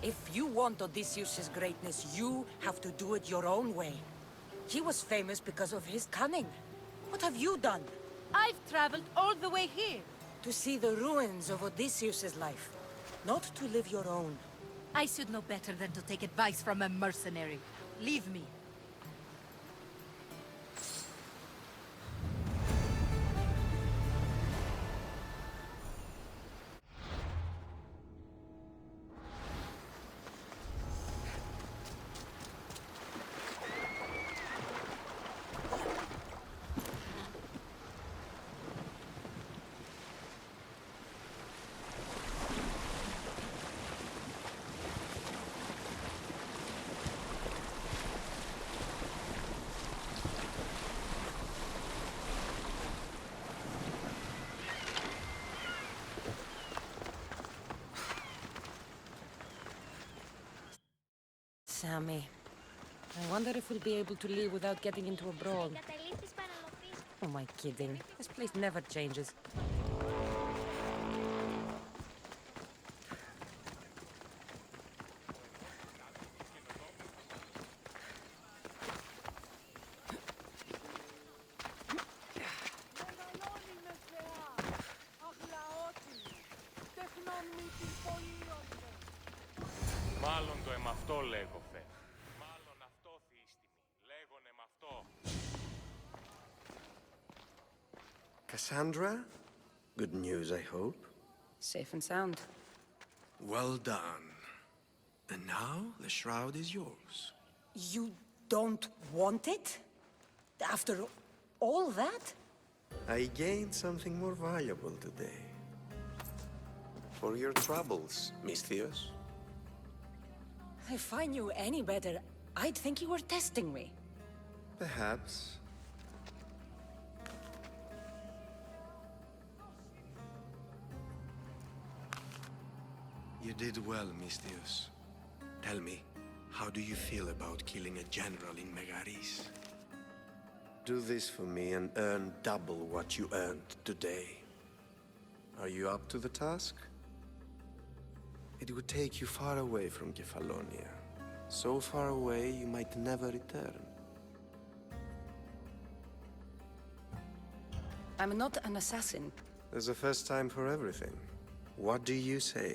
If you want Odysseus' greatness, you have to do it your own way. He was famous because of his cunning. What have you done? I've traveled all the way here. To see the ruins of Odysseus' life, not to live your own. I should know better than to take advice from a mercenary. Leave me. Sammy, I wonder if we'll be able to leave without getting into a brawl. Oh, my kidding. This place never changes. Μάλλον το εμαυτό λέγω, Φε. Μάλλον αυτό θύστημη. Λέγον εμαυτό. Cassandra? Good news, I hope. Safe and sound. Well done. And now, the shroud is yours. You don't want it? After all that? I gained something more valuable today. For your troubles, Misthios. If I knew any better, I'd think you were testing me. Perhaps. You did well, Misthios. Tell me, how do you feel about killing a general in Megaris? Do this for me and earn double what you earned today. Are you up to the task? It would take you far away from Kefalonia. So far away you might never return. I'm not an assassin. There's a first time for everything. What do you say?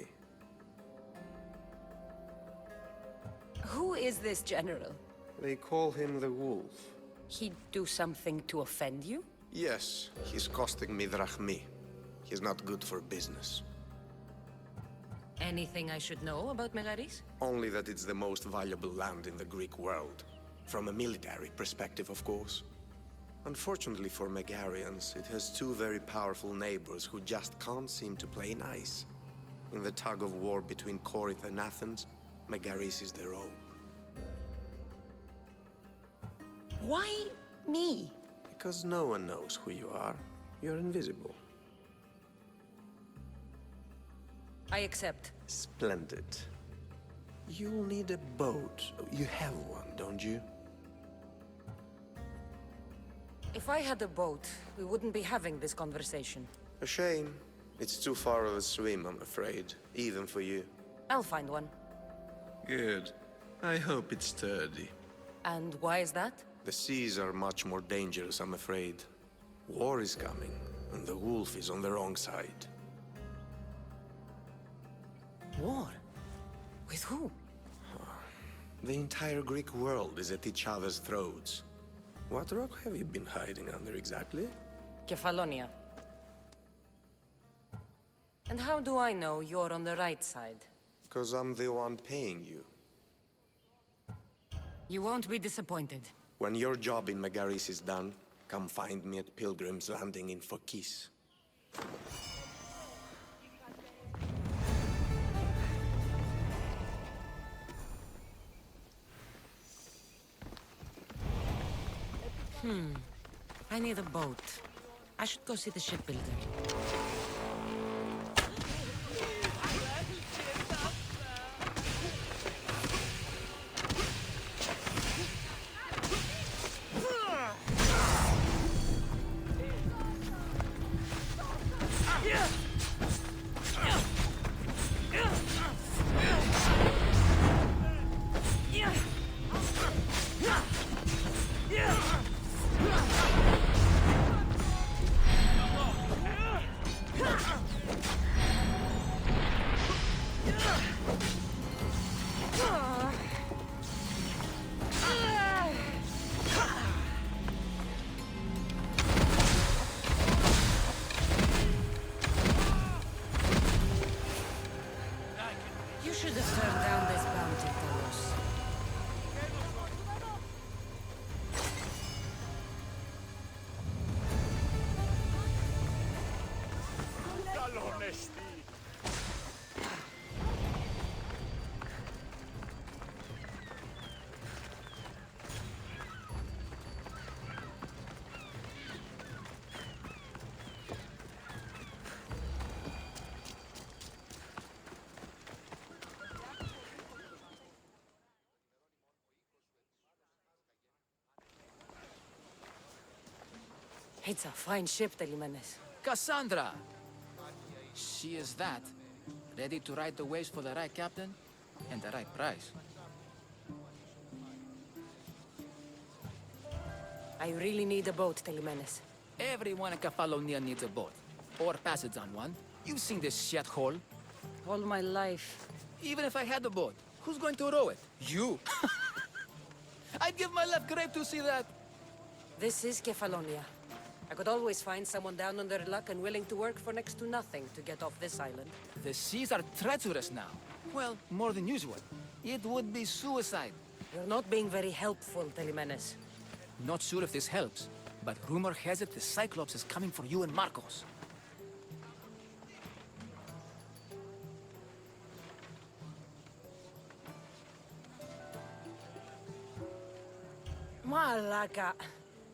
Who is this general? They call him the Wolf. He'd do something to offend you? Yes, he's costing me drachmi. He's not good for business. Anything I should know about Megaris? Only that it's the most valuable land in the Greek world. From a military perspective, of course. Unfortunately for Megarians, it has two very powerful neighbors who just can't seem to play nice. In the tug of war between Corinth and Athens, Megaris is their own. Why me? Because no one knows who you are. You're invisible. I accept. Splendid. You'll need a boat. You have one, don't you? If I had a boat, we wouldn't be having this conversation. A shame. It's too far of a swim, I'm afraid. Even for you. I'll find one. Good. I hope it's sturdy. And why is that? The seas are much more dangerous, I'm afraid. War is coming, and the wolf is on the wrong side. War? With who? The entire Greek world is at each other's throats. What rock have you been hiding under exactly? Kefalonia. And how do I know you're on the right side? Because I'm the one paying you. You won't be disappointed. When your job in Megaris is done, come find me at Pilgrim's Landing in Phokis. I need a boat. I should go see the shipbuilder. should have turned down this bounty, Talos. Καλονεστή. It's a fine ship, Telimenes. Cassandra! She is that. Ready to ride the waves for the right captain and the right price. I really need a boat, Telimenes. Everyone in Kefalonia needs a boat. Or passage on one. You've seen this shithole. All my life. Even if I had a boat, who's going to row it? You! I'd give my left grape to see that. This is Kefalonia. I could always find someone down on their luck and willing to work for next to nothing to get off this island. The seas are treacherous now. Well, more than usual. It would be suicide. You're not being very helpful, Telimenes. Not sure if this helps, but rumor has it the Cyclops is coming for you and Marcos. Malaka.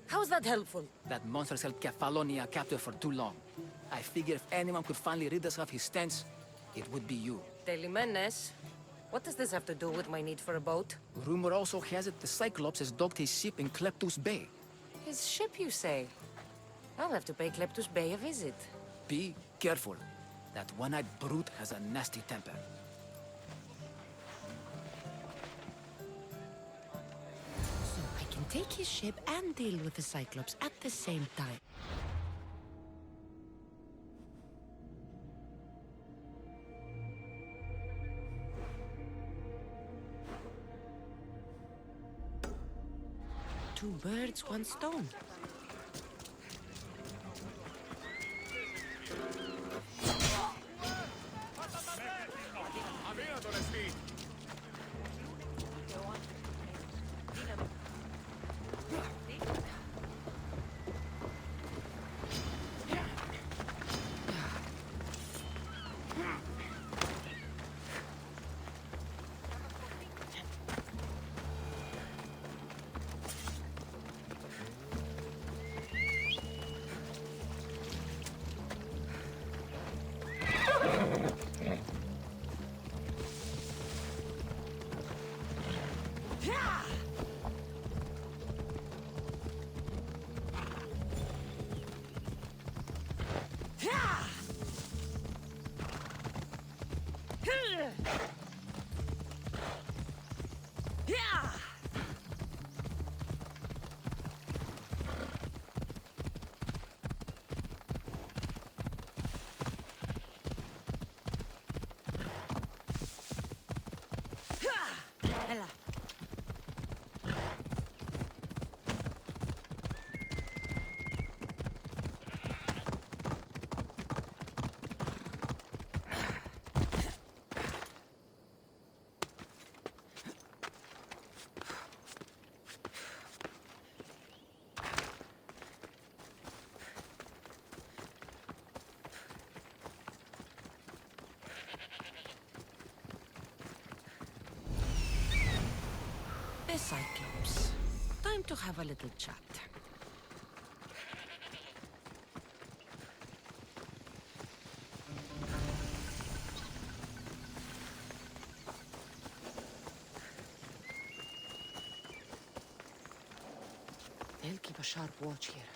How's that helpful? That monster's held Kefalonia captive for too long. I figure if anyone could finally rid us of his stench, it would be you. Telimenes? What does this have to do with my need for a boat? Rumor also has it the Cyclops has docked his ship in Kleptus Bay. His ship, you say? I'll have to pay Kleptus Bay a visit. Be careful. That one-eyed brute has a nasty temper. So I can take his ship and deal with the Cyclops at the same time. Two birds, one stone. Αδύνατο ρεστή. Ella. The Cyclops. Time to have a little chat. They'll keep a sharp watch here.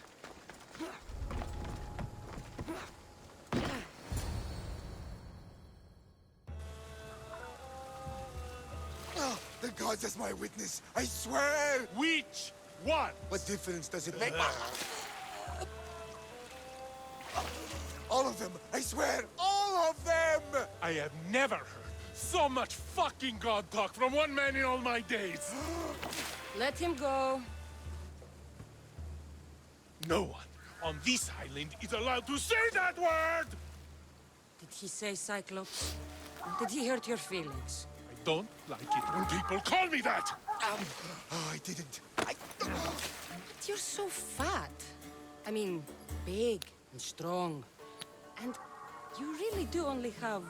The gods as my witness, I swear! Which one? What difference does it make? All of them, I swear, all of them! I have never heard so much fucking god talk from one man in all my days. Let him go. No one on this island is allowed to say that word! Did he say Cyclops? Did he hurt your feelings? I don't like it when people call me that! Oh, I didn't. But you're so fat. I mean, big and strong. And you really do only have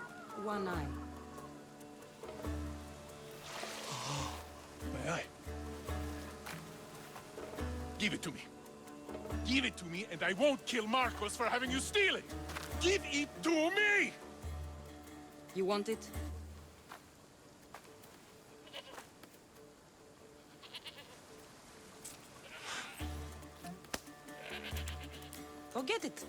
one eye. My eye. Give it to me. Give it to me, and I won't kill Marcos for having you steal it! Give it to me! You want it? Go get it.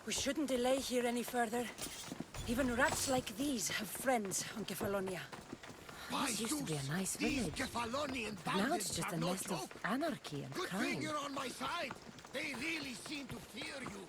We shouldn't delay here any further. Even rats like these have friends on Kefalonia. This used to be a nice village. But now it's just a nest of anarchy and Good crime. thing you're on my side. They really seem to fear you.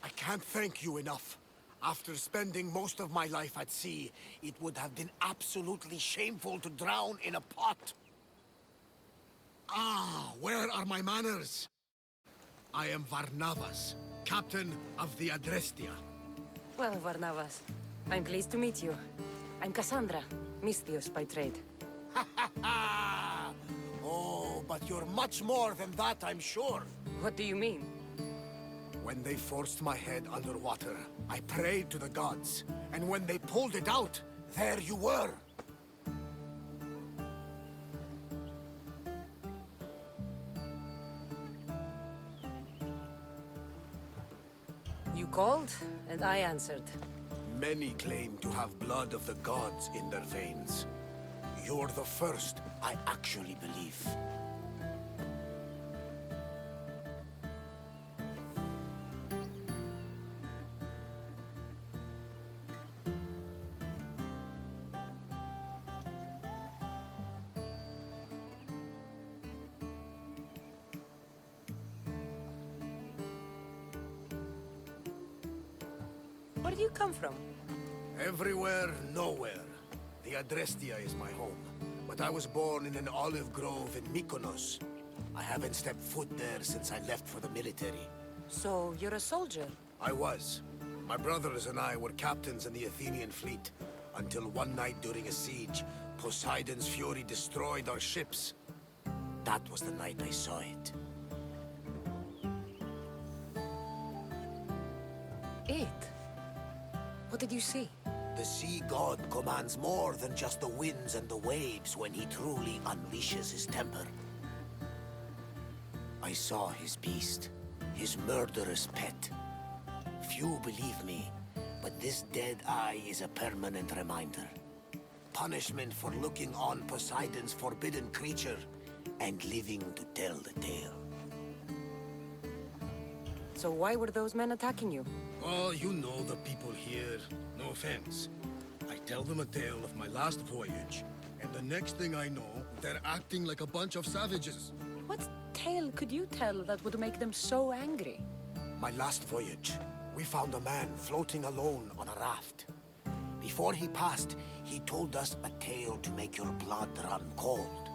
I can't thank you enough. After spending most of my life at sea, it would have been absolutely shameful to drown in a pot. Ah, where are my manners? I am Varnavas, captain of the Adrestia. Well, Varnavas, I'm pleased to meet you. I'm Cassandra, Misthios by trade. Oh, but you're much more than that, I'm sure. What do you mean? When they forced my head underwater, I prayed to the gods. And when they pulled it out, there you were. You called, and I answered. Many claim to have blood of the gods in their veins. You're the first I actually believe. you come from? Everywhere, nowhere. The Adrestia is my home. But I was born in an olive grove in Mykonos. I haven't stepped foot there since I left for the military. So, you're a soldier? I was. My brothers and I were captains in the Athenian fleet. Until one night during a siege, Poseidon's fury destroyed our ships. That was the night I saw it. It? What did you see? The sea god commands more than just the winds and the waves when he truly unleashes his temper. I saw his beast, his murderous pet. Few believe me, but this dead eye is a permanent reminder. Punishment for looking on Poseidon's forbidden creature and living to tell the tale. So why were those men attacking you? Oh, you know the people here. No offense. I tell them a tale of my last voyage, and the next thing I know, they're acting like a bunch of savages. What tale could you tell that would make them so angry? My last voyage, we found a man floating alone on a raft. Before he passed, he told us a tale to make your blood run cold.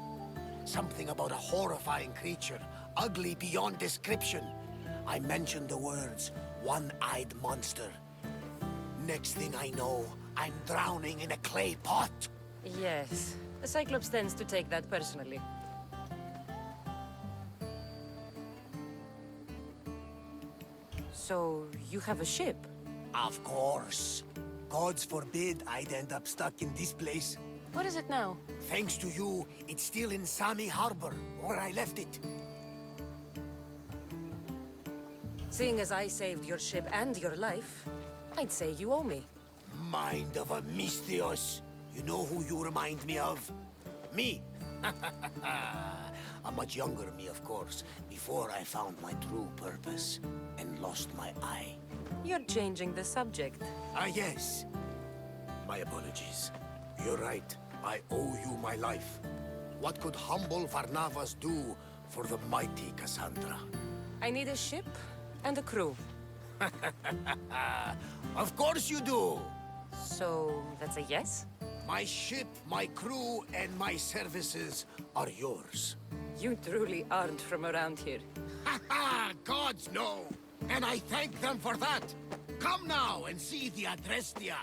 Something about a horrifying creature, ugly beyond description. I mentioned the words, one-eyed monster. Next thing I know, I'm drowning in a clay pot. Yes. The Cyclops tends to take that personally. So, you have a ship? Of course. Gods forbid I'd end up stuck in this place. What is it now? Thanks to you, it's still in Sami Harbor, where I left it. Seeing as I saved your ship and your life, I'd say you owe me. Mind of a Misthios. You know who you remind me of? Me. A much younger me, of course, before I found my true purpose and lost my eye. You're changing the subject. Ah, yes. My apologies. You're right. I owe you my life. What could humble Varnavas do for the mighty Cassandra? I need a ship and a crew. Of course you do! So, that's a yes? My ship, my crew, and my services are yours. You truly aren't from around here. Ha ha! Gods no! And I thank them for that! Come now and see the Adrestia!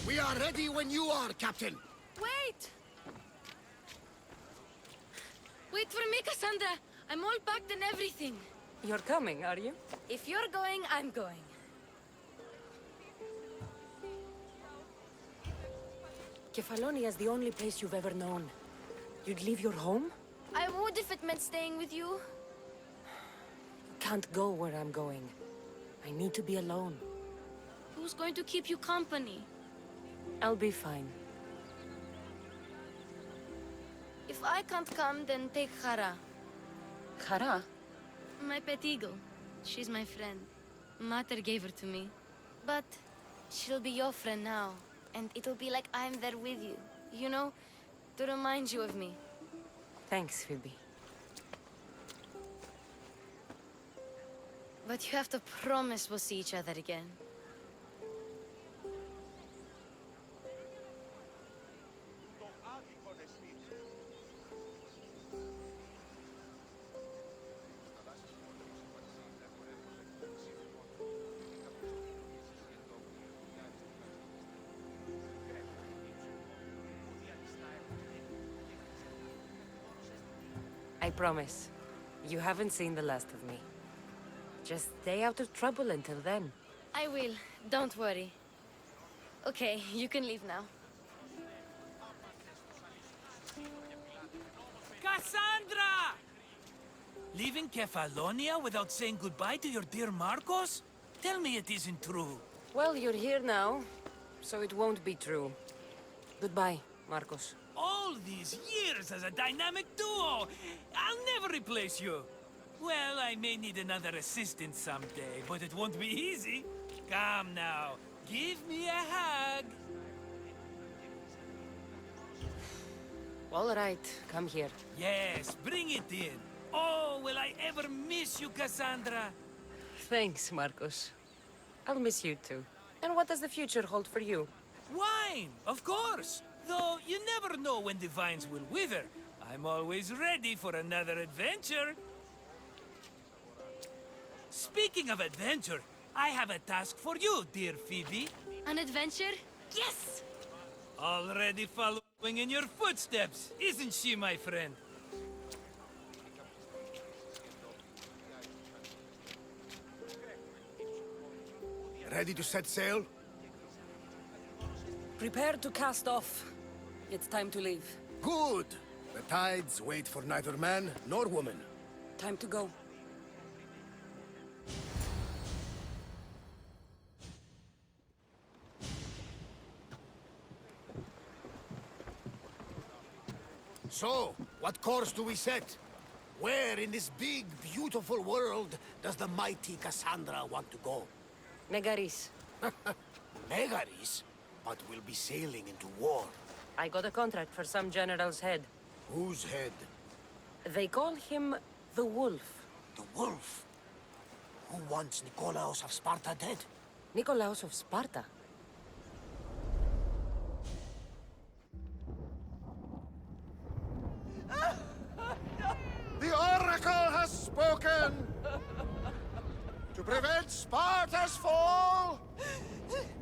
We are ready when you are, Captain. Wait! Wait for me, Cassandra. I'm all packed and everything. You're coming, are you? If you're going, I'm going. Kefalonia is the only place you've ever known. You'd leave your home? I would if it meant staying with you. You can't go where I'm going. I need to be alone. Who's going to keep you company? I'll be fine. If I can't come, then take Hara. Hara? My pet eagle. She's my friend. Mater gave her to me. But she'll be your friend now. And it'll be like I'm there with you. You know, to remind you of me. Thanks, Phoebe. But you have to promise we'll see each other again. I promise. You haven't seen the last of me. Just stay out of trouble until then. I will. Don't worry. Okay, you can leave now. Cassandra! Leaving Kefalonia without saying goodbye to your dear Marcos? Tell me it isn't true. Well, you're here now, so it won't be true. Goodbye, Marcos. All these years as a dynamic duo! I'll never replace you! Well, I may need another assistant someday, but it won't be easy. Come now, give me a hug! All right, come here. Yes, bring it in. Oh, will I ever miss you, Cassandra? Thanks, Marcos. I'll miss you too. And what does the future hold for you? Wine, of course! Though you never know when the vines will wither. I'm always ready for another adventure. Speaking of adventure, I have a task for you, dear Phoebe. An adventure? Yes! Already following in your footsteps, isn't she, my friend? Ready to set sail? Prepare to cast off. It's time to leave. Good! The tides wait for neither man nor woman. Time to go. So, what course do we set? Where in this big, beautiful world does the mighty Cassandra want to go? Megaris. Megaris? But we'll be sailing into war. I got a contract for some general's head. Whose head? They call him the Wolf. The wolf? Who wants Nikolaos of Sparta dead? Nikolaos of Sparta. The Oracle has spoken! To prevent Sparta's fall,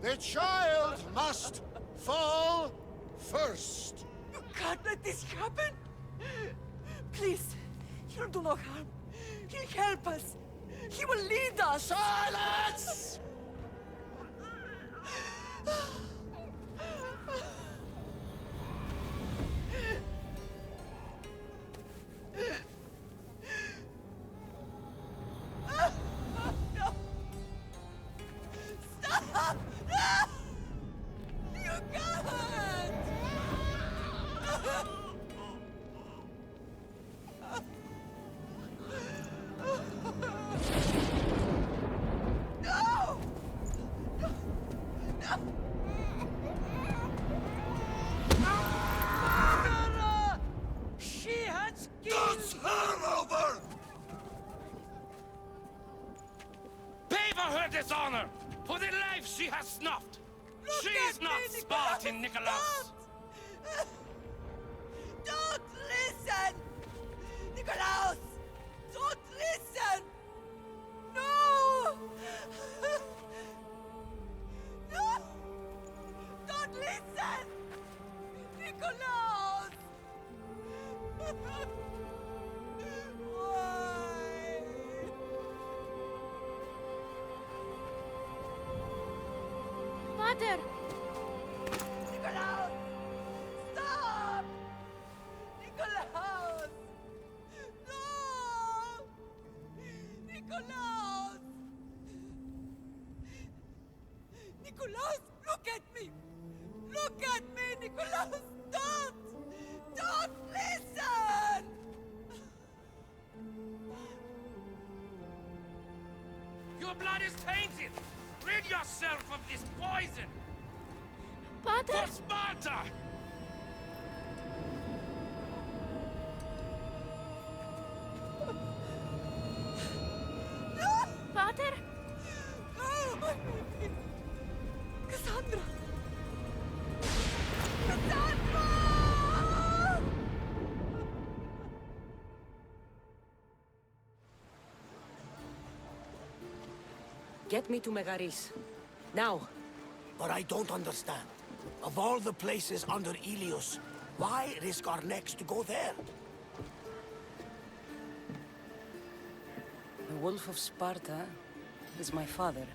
the child must fall first. You can't let this happen! Please, he'll do no harm. He'll help us. He will lead us! Silence! Stop! No! You can't! No! No! No! Murderer! She has killed... Does her over! Pay for her dishonor! For the life she has snuffed! Look She's at not me, Spartan, Nikolaos! Don't listen! Nikolaos! Don't listen! No! No! Don't listen! Nikolaos! Pater! Nicolaus! Stop! Nicolaus! No! Nicolaus! Nicolaus, look at me! Look at me, Nicolaus! Don't! Don't listen! Your blood is tainted! Rid yourself of this poison! Pater! For Sparta! Pater! Oh, my baby! Cassandra! Cassandra! Get me to Megaris. Now. But I don't understand. Of all the places under Ilios, why risk our necks to go there? The Wolf of Sparta is my father.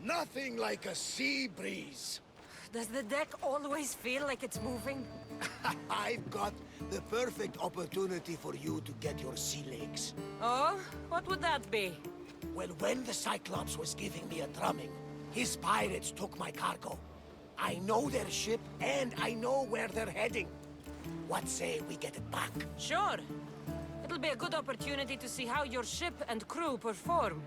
Nothing like a sea breeze. Does the deck always feel like it's moving? I've got the perfect opportunity for you to get your sea legs. Oh? What would that be? Well, when the Cyclops was giving me a drumming, his pirates took my cargo. I know their ship, and I know where they're heading. What say we get it back? Sure. It'll be a good opportunity to see how your ship and crew perform.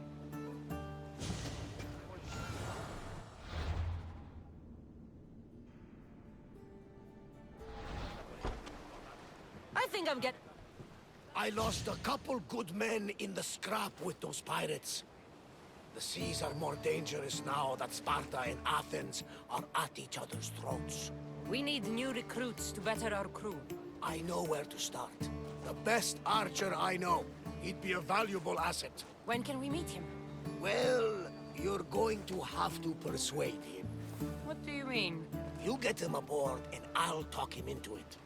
I think I'm get... I lost a couple good men in the scrap with those pirates. The seas are more dangerous now that Sparta and Athens are at each other's throats. We need new recruits to better our crew. I know where to start. The best archer I know. He'd be a valuable asset. When can we meet him? Well, you're going to have to persuade him. What do you mean? You get him aboard and I'll talk him into it.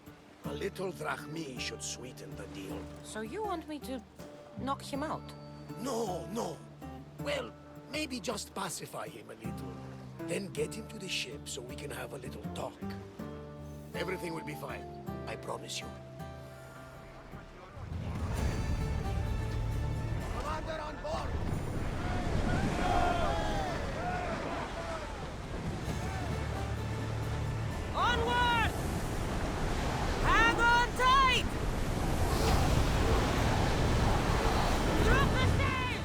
A little drachmi should sweeten the deal. So you want me to knock him out? No, no. Well, maybe just pacify him a little. Then get him to the ship so we can have a little talk. Everything will be fine. I promise you. Commander on board! Onward! Hang on tight! Drop the sail!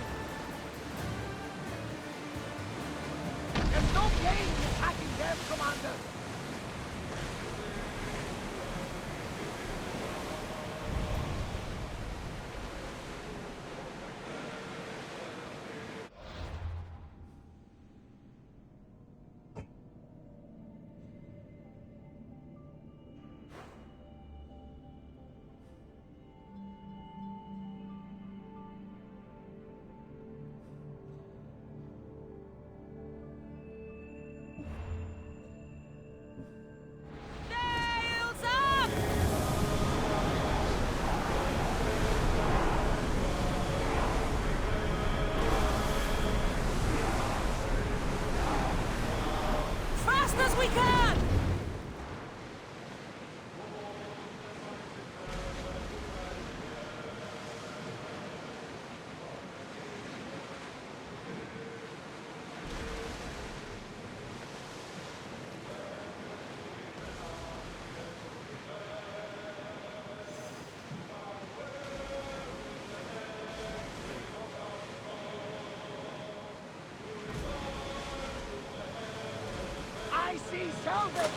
There's no gain in attacking them, Commander! Sails up! Fast as we can! I see salvage!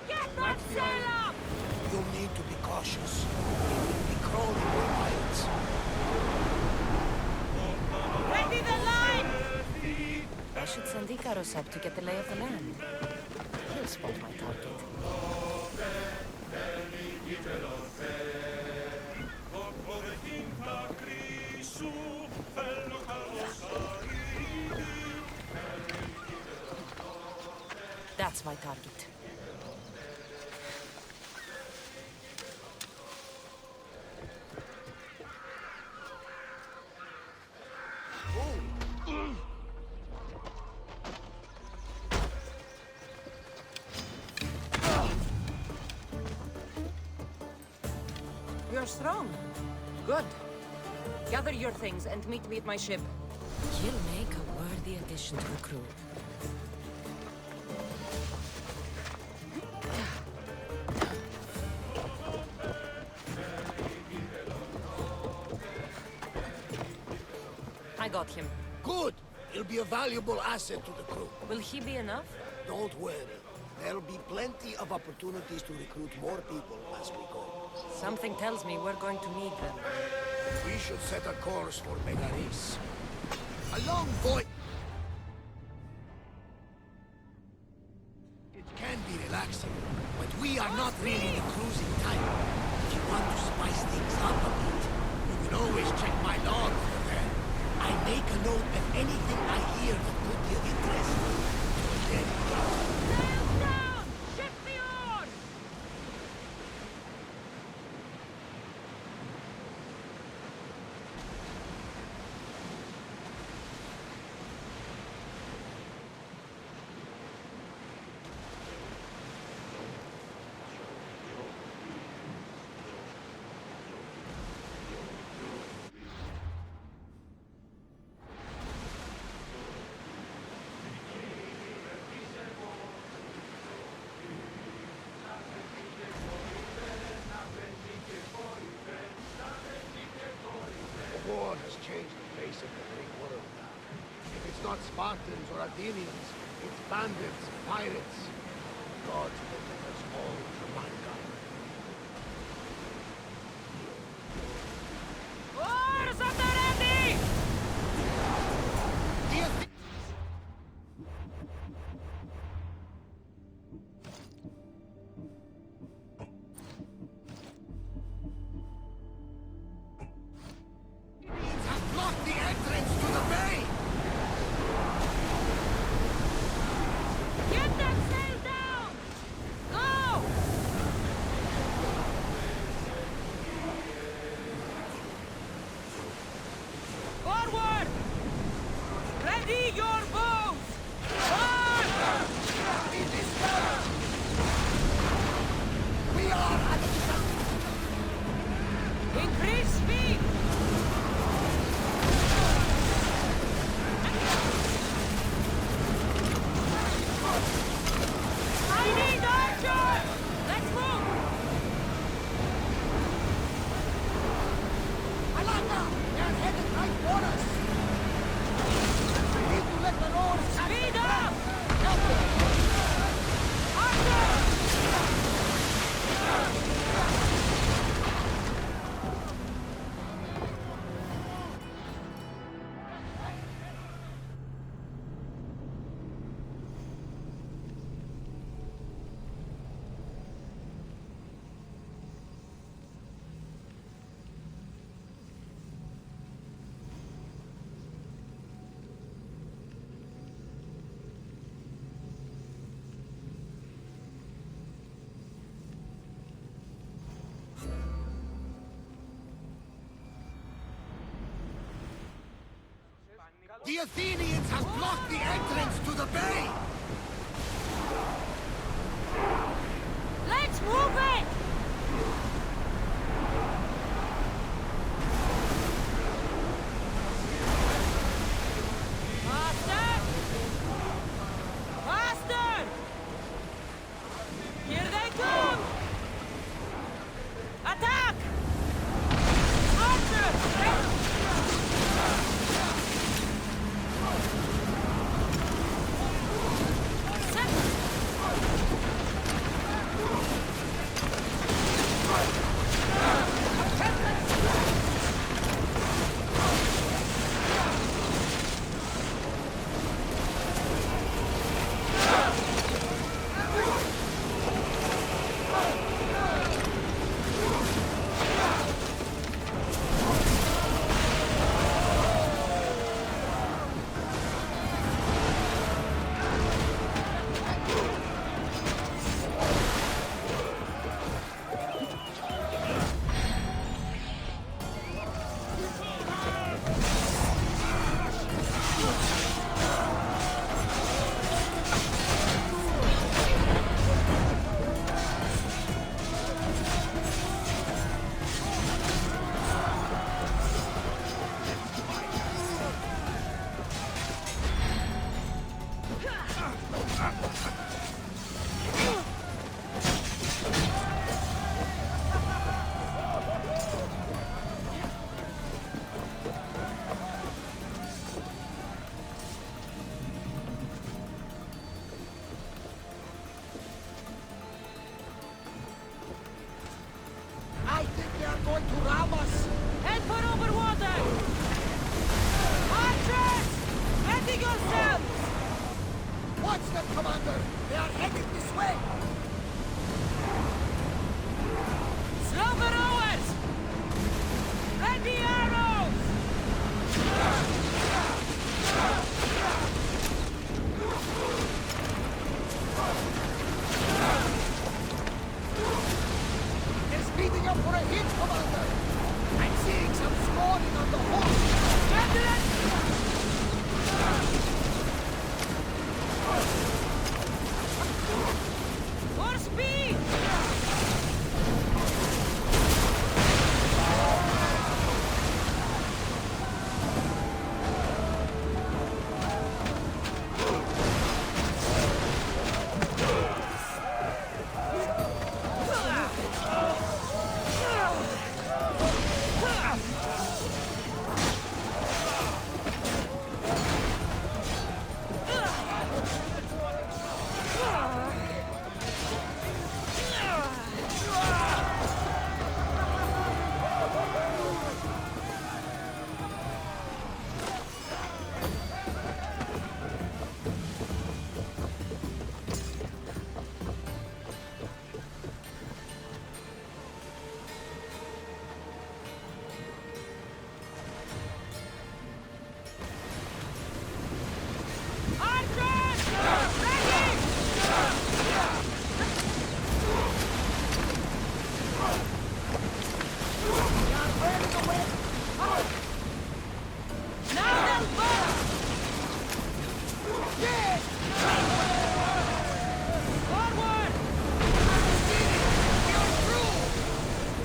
Get that sail up! You'll need to be cautious. It will be controlling your pirates. Ready the line! I should send Ikaros up to get the lay of the land. He'll spot my target. That's my target. You're strong. Good. Gather your things and meet me at my ship. You'll make a worthy addition to the crew. I got him. Good! He'll be a valuable asset to the crew. Will he be enough? Don't worry. There'll be plenty of opportunities to recruit more people as we go. Something tells me we're going to need them. We should set a course for Megaris. A long voyage. It can be relaxing, but we are not really in a cruising time. If you want to spice things up a bit, you can always check my log over there. I make a note of anything I hear that could be of interest. So then, Sails down! Ship the oars! the war has changed the face of the Greek world now. If it's not Spartans or Athenians, it's bandits, pirates. God deliver us all from mankind. Oars at the ready! Have blocked the entrance to the bay! Get that sail down! Go! Forward! Ready your bows! Forward! It is done! We are at the Increase speed! I need archers! Let's move! Alaka! They're headed right for us! We need to let the oars Speed up! Archers! The Athenians have blocked the entrance to the bay! Let's move it! Faster! Faster! Here they come! Attack! Archers! Commander! I'm seeing some scoring on the horse! More speed!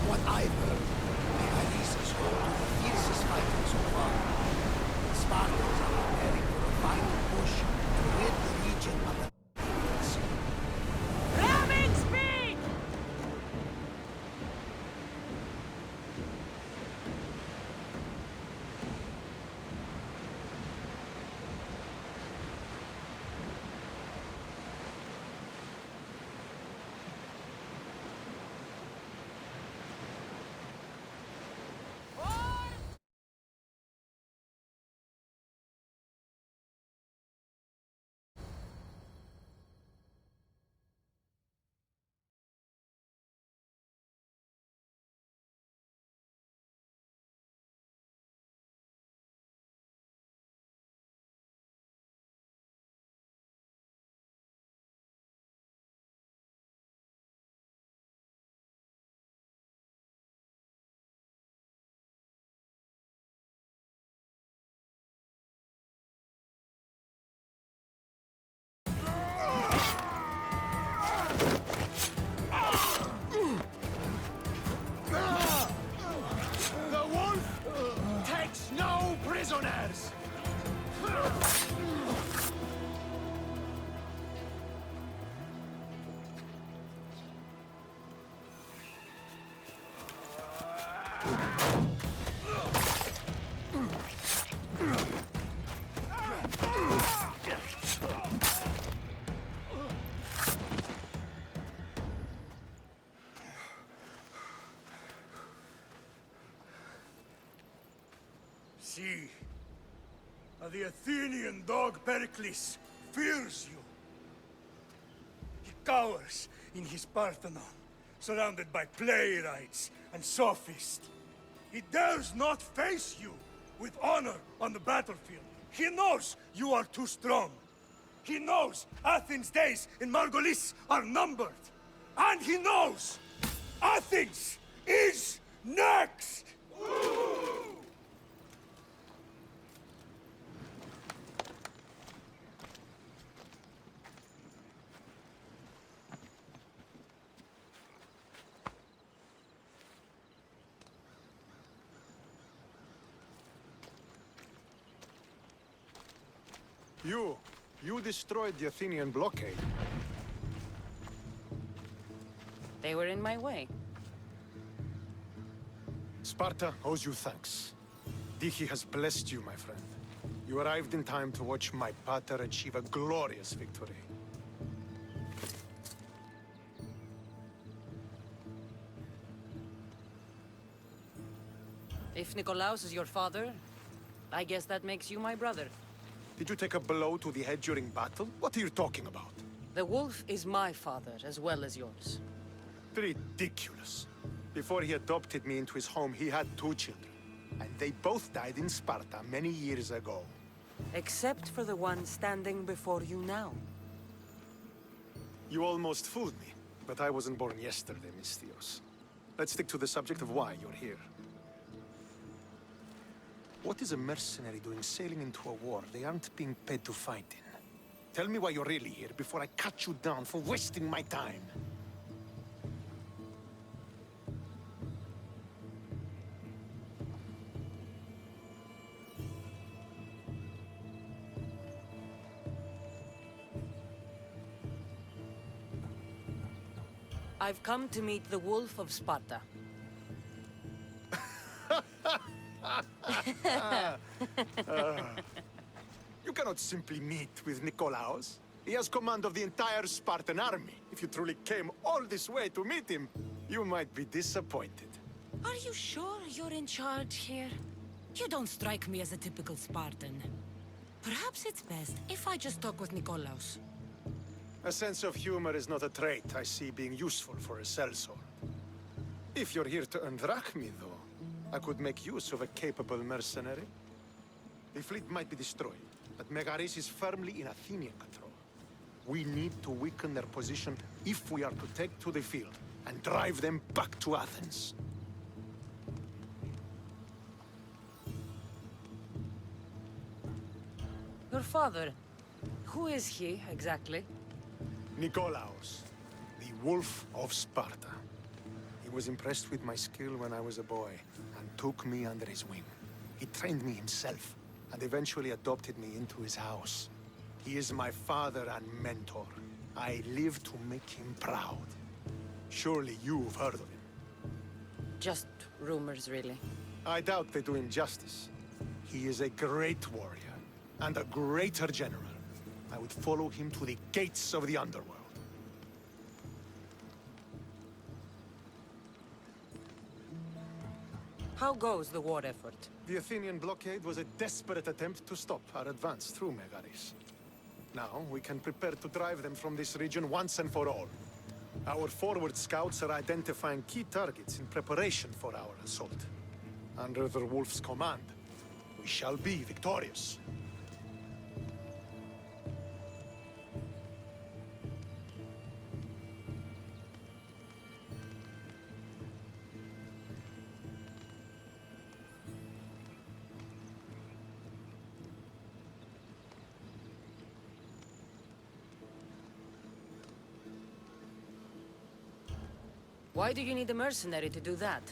What I've heard, Megaris is home to the fiercest fighting so far. The Spartans are preparing for a final push to rid the region of the Persians. Ramming speed! The wolf takes no prisoners! See, the Athenian dog Pericles fears you. He cowers in his Parthenon, surrounded by playwrights and sophists. He dares not face you with honor on the battlefield. He knows you are too strong. He knows Athens' days in Margolis are numbered. And he knows Athens is next! You destroyed the Athenian blockade. They were in my way. Sparta owes you thanks. Diki has blessed you, my friend. You arrived in time to watch my pater achieve a glorious victory. If Nikolaos is your father, I guess that makes you my brother. Did you take a blow to the head during battle? What are you talking about? The wolf is my father as well as yours. Ridiculous. Before he adopted me into his home, he had 2 children. And they both died in Sparta many years ago. Except for the one standing before you now. You almost fooled me, but I wasn't born yesterday, Mystios. Let's stick to the subject of why you're here. What is a mercenary doing sailing into a war they aren't being paid to fight in? Tell me why you're really here before I cut you down for wasting my time. I've come to meet the Wolf of Sparta. You cannot simply meet with Nikolaos. He has command of the entire Spartan army. If you truly came all this way to meet him, you might be disappointed. Are you sure you're in charge here? You don't strike me as a typical Spartan. Perhaps it's best if I just talk with Nikolaos. A sense of humor is not a trait I see being useful for a sellsword. If you're here to earn drachmi, though, I could make use of a capable mercenary. The fleet might be destroyed, but Megaris is firmly in Athenian control. We need to weaken their position if we are to take to the field and drive them back to Athens. Your father, who is he, exactly? Nikolaos, the Wolf of Sparta. He was impressed with my skill when I was a boy, and took me under his wing. He trained me himself, and eventually adopted me into his house. He is my father and mentor. I live to make him proud. Surely you've heard of him. Just rumors, really. I doubt they do him justice. He is a great warrior, and a greater general. I would follow him to the gates of the underworld. How goes the war effort? The Athenian blockade was a desperate attempt to stop our advance through Megaris. Now, we can prepare to drive them from this region once and for all. Our forward scouts are identifying key targets in preparation for our assault. Under the Wolf's command, we shall be victorious. Why do you need a mercenary to do that?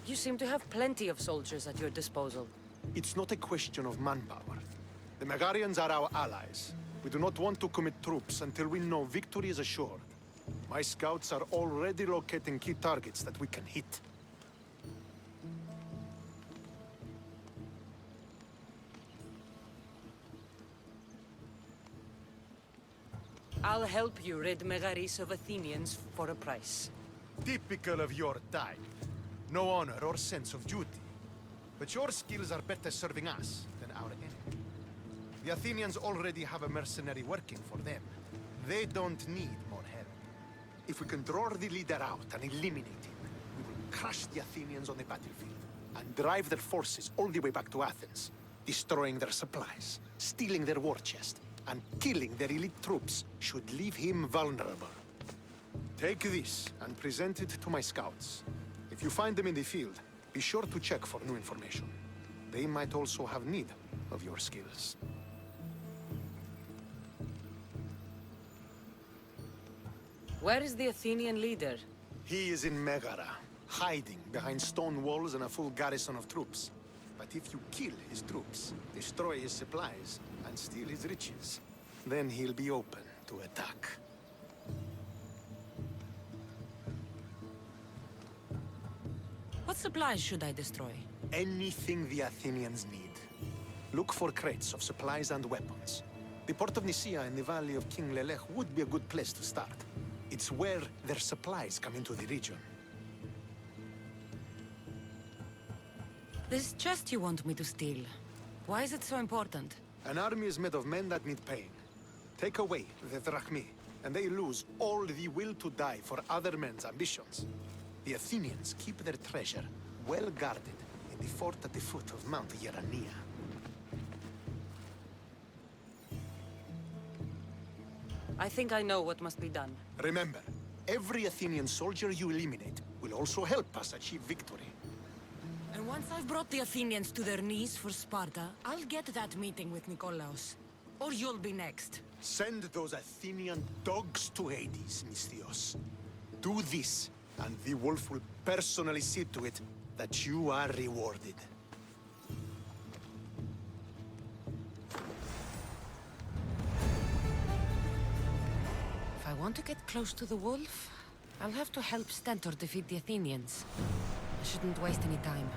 You seem to have plenty of soldiers at your disposal. It's not a question of manpower. The Megarians are our allies. We do not want to commit troops until we know victory is assured. My scouts are already locating key targets that we can hit. I'll help you rid Megaris of Athenians for a price. Typical of your type. No honor or sense of duty. But your skills are better serving us than our enemy. The Athenians already have a mercenary working for them. They don't need more help. If we can draw the leader out and eliminate him, we will crush the Athenians on the battlefield and drive their forces all the way back to Athens, destroying their supplies, stealing their war chest, and killing their elite troops should leave him vulnerable. Take this and present it to my scouts. If you find them in the field, be sure to check for new information. They might also have need of your skills. Where is the Athenian leader? He is in Megara, hiding behind stone walls and a full garrison of troops. But if you kill his troops, destroy his supplies, and steal his riches, then he'll be open to attack. What supplies should I destroy? Anything the Athenians need. Look for crates of supplies and weapons. The port of Nicaea in the valley of King Lelech would be a good place to start. It's where their supplies come into the region. This chest you want me to steal. Why is it so important? An army is made of men that need pain. Take away the drachmi, and they lose all the will to die for other men's ambitions. The Athenians keep their treasure well guarded in the fort at the foot of Mount Yerania. I think I know what must be done. Remember, every Athenian soldier you eliminate will also help us achieve victory. And once I've brought the Athenians to their knees for Sparta, I'll get that meeting with Nikolaos. Or you'll be next. Send those Athenian dogs to Hades, Misthios. Do this, and the wolf will personally see to it that you are rewarded. If I want to get close to the wolf, I'll have to help Stentor defeat the Athenians. I shouldn't waste any time.